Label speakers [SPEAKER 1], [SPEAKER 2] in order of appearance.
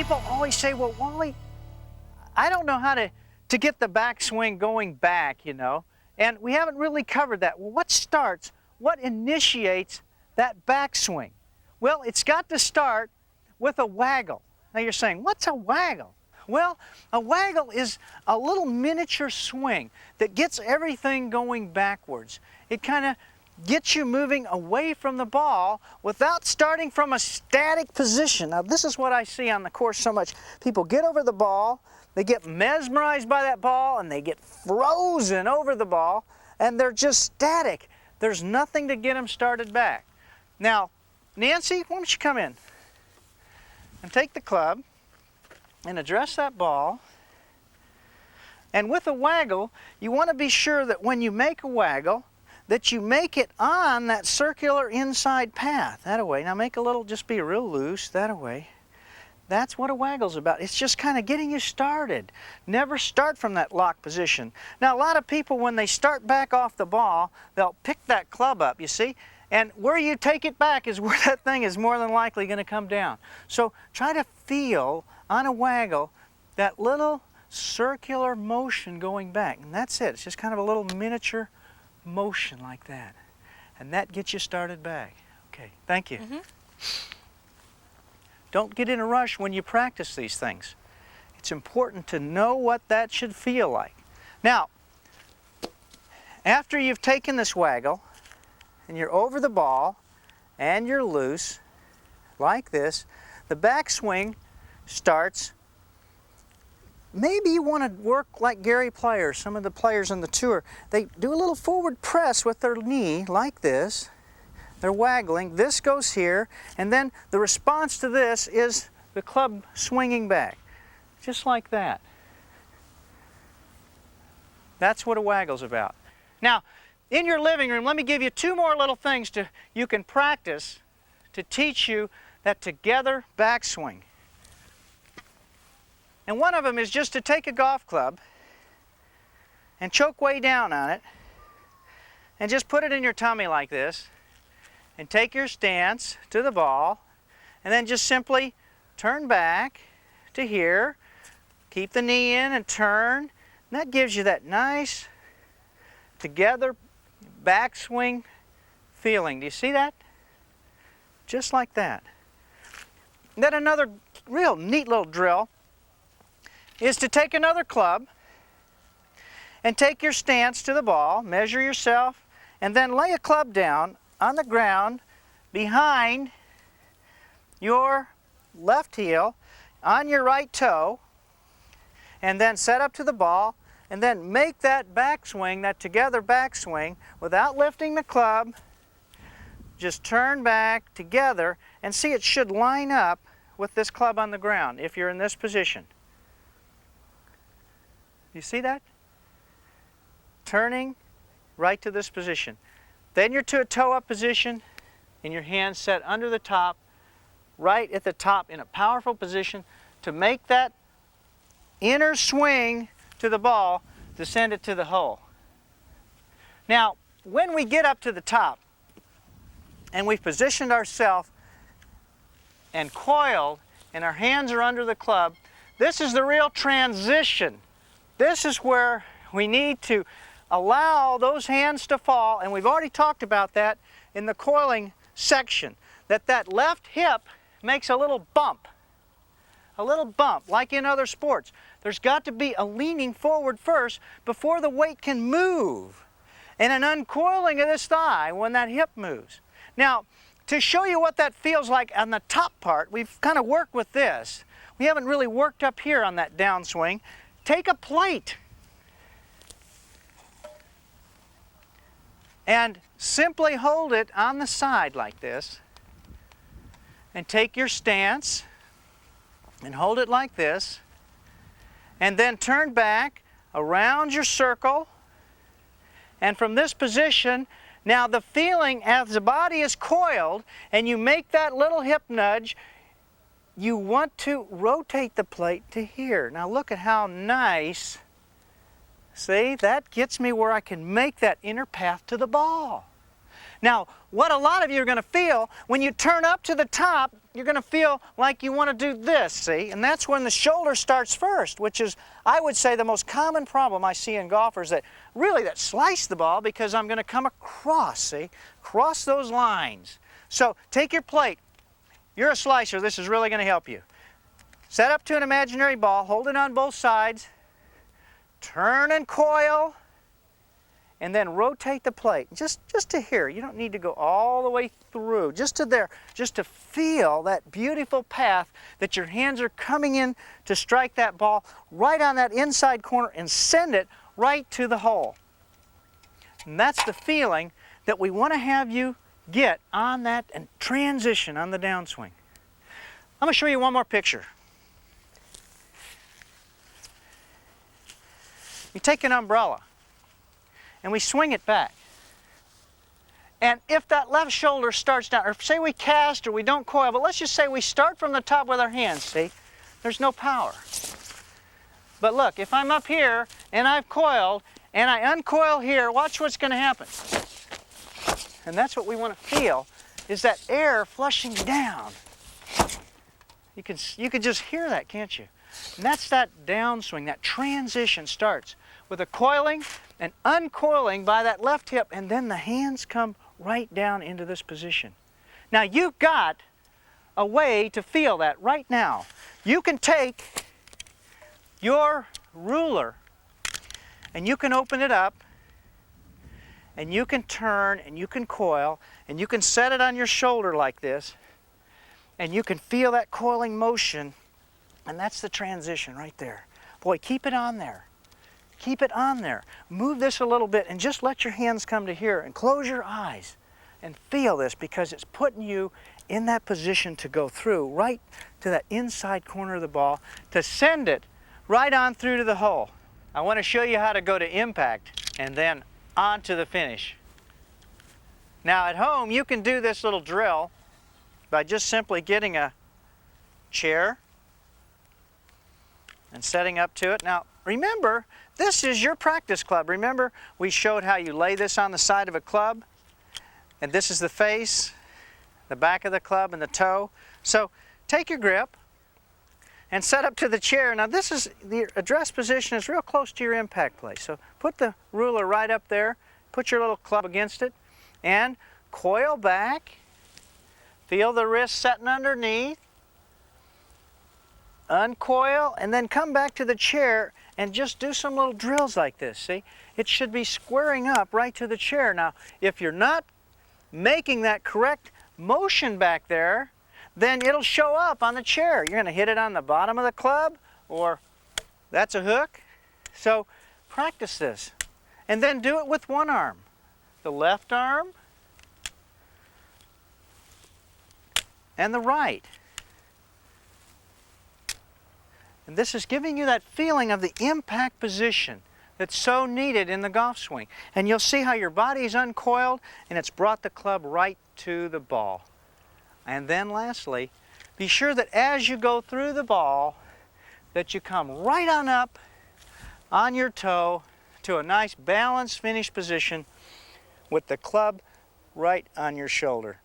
[SPEAKER 1] people always say, well, Wally, I don't know how to get the backswing going back, you know, and we haven't really covered that. Well, what initiates that backswing? Well, it's got to start with a waggle. Now you're saying, what's a waggle? Well, a waggle is a little miniature swing that gets everything going backwards. It kind of gets you moving away from the ball without starting from a static position. Now this is what I see on the course so much. People get over the ball, they get mesmerized by that ball, and they get frozen over the ball, and they're just static. There's nothing to get them started back. Now, Nancy, why don't you come in and take the club and address that ball. And with a waggle, you want to be sure that when you make a waggle, that you make it on that circular inside path. That-a-way. Now make a little, just be real loose, that-a-way. That's what a waggle's about. It's just kind of getting you started. Never start from that lock position. Now a lot of people, when they start back off the ball, they'll pick that club up, you see? And where you take it back is where that thing is more than likely going to come down. So try to feel on a waggle that little circular motion going back. And that's it. It's just kind of a little miniature motion like that. And that gets you started back. Okay, thank you. Don't get in a rush when you practice these things. It's important to know what that should feel like. Now, after you've taken this waggle, and you're over the ball, and you're loose, like this, the backswing starts. Maybe you want to work like Gary players, some of the players on the tour. They do a little forward press with their knee, like this. They're waggling. This goes here, and then the response to this is the club swinging back, just like that. That's what a waggle's about. Now, in your living room, let me give you two more little things you can practice to teach you that together backswing. And one of them is just to take a golf club and choke way down on it and just put it in your tummy like this and take your stance to the ball and then just simply turn back to here, keep the knee in and turn, and that gives you that nice together backswing feeling. Do you see that? Just like that. And then another real neat little drill is to take another club and take your stance to the ball, measure yourself, and then lay a club down on the ground behind your left heel on your right toe, and then set up to the ball, and then make that backswing, that together backswing, without lifting the club. Just turn back together, and see, it should line up with this club on the ground if you're in this position. You see that? Turning right to this position. Then you're to a toe-up position, and your hands set under the top, right at the top in a powerful position to make that inner swing to the ball to send it to the hole. Now, when we get up to the top and we've positioned ourselves and coiled and our hands are under the club, this is the real transition. This is where we need to allow those hands to fall, and we've already talked about that in the coiling section, that left hip makes a little bump, like in other sports. There's got to be a leaning forward first before the weight can move, and an uncoiling of this thigh when that hip moves. Now, to show you what that feels like on the top part, we've kind of worked with this. We haven't really worked up here on that downswing. Take a plate and simply hold it on the side like this, and take your stance and hold it like this, and then turn back around your circle, and from this position, now the feeling as the body is coiled and you make that little hip nudge, you want to rotate the plate to here. Now look at how nice, see, that gets me where I can make that inner path to the ball. Now, what a lot of you are going to feel, when you turn up to the top, you're going to feel like you want to do this, see? And that's when the shoulder starts first, which is, I would say, the most common problem I see in golfers that slice the ball, because I'm going to come across, see? Cross those lines. So take your plate. You're a slicer. This is really going to help you. Set up to an imaginary ball, hold it on both sides, turn and coil, and then rotate the plate, just to here. You don't need to go all the way through, just to there, just to feel that beautiful path that your hands are coming in to strike that ball right on that inside corner and send it right to the hole. And that's the feeling that we want to have you get on that and transition on the downswing. I'm going to show you one more picture. You take an umbrella and we swing it back. And if that left shoulder starts down, or say we cast or we don't coil, but let's just say we start from the top with our hands, see? There's no power. But look, if I'm up here and I've coiled and I uncoil here, watch what's going to happen. And that's what we want to feel, is that air flushing down. You can just hear that, can't you? And that's that downswing, that transition starts with a coiling and uncoiling by that left hip, and then the hands come right down into this position. Now you've got a way to feel that right now. You can take your ruler and you can open it up and you can turn and you can coil and you can set it on your shoulder like this, and you can feel that coiling motion, and that's the transition right there. Boy, keep it on there. Keep it on there. Move this a little bit and just let your hands come to here and close your eyes and feel this, because it's putting you in that position to go through right to that inside corner of the ball to send it right on through to the hole. I want to show you how to go to impact and then on to the finish. Now at home you can do this little drill by just simply getting a chair and setting up to it. Now remember, this is your practice club. Remember, we showed how you lay this on the side of a club, and this is the face, the back of the club, and the toe. So take your grip and set up to the chair. Now this is, the address position is real close to your impact place. So put the ruler right up there, put your little club against it, and coil back. Feel the wrist setting underneath. Uncoil, and then come back to the chair and just do some little drills like this, see? It should be squaring up right to the chair. Now, if you're not making that correct motion back there, then it'll show up on the chair. You're going to hit it on the bottom of the club, or that's a hook. So practice this. And then do it with one arm. The left arm and the right. And this is giving you that feeling of the impact position that's so needed in the golf swing. And you'll see how your body is uncoiled and it's brought the club right to the ball. And then lastly, be sure that as you go through the ball, that you come right on up on your toe to a nice balanced finish position with the club right on your shoulder.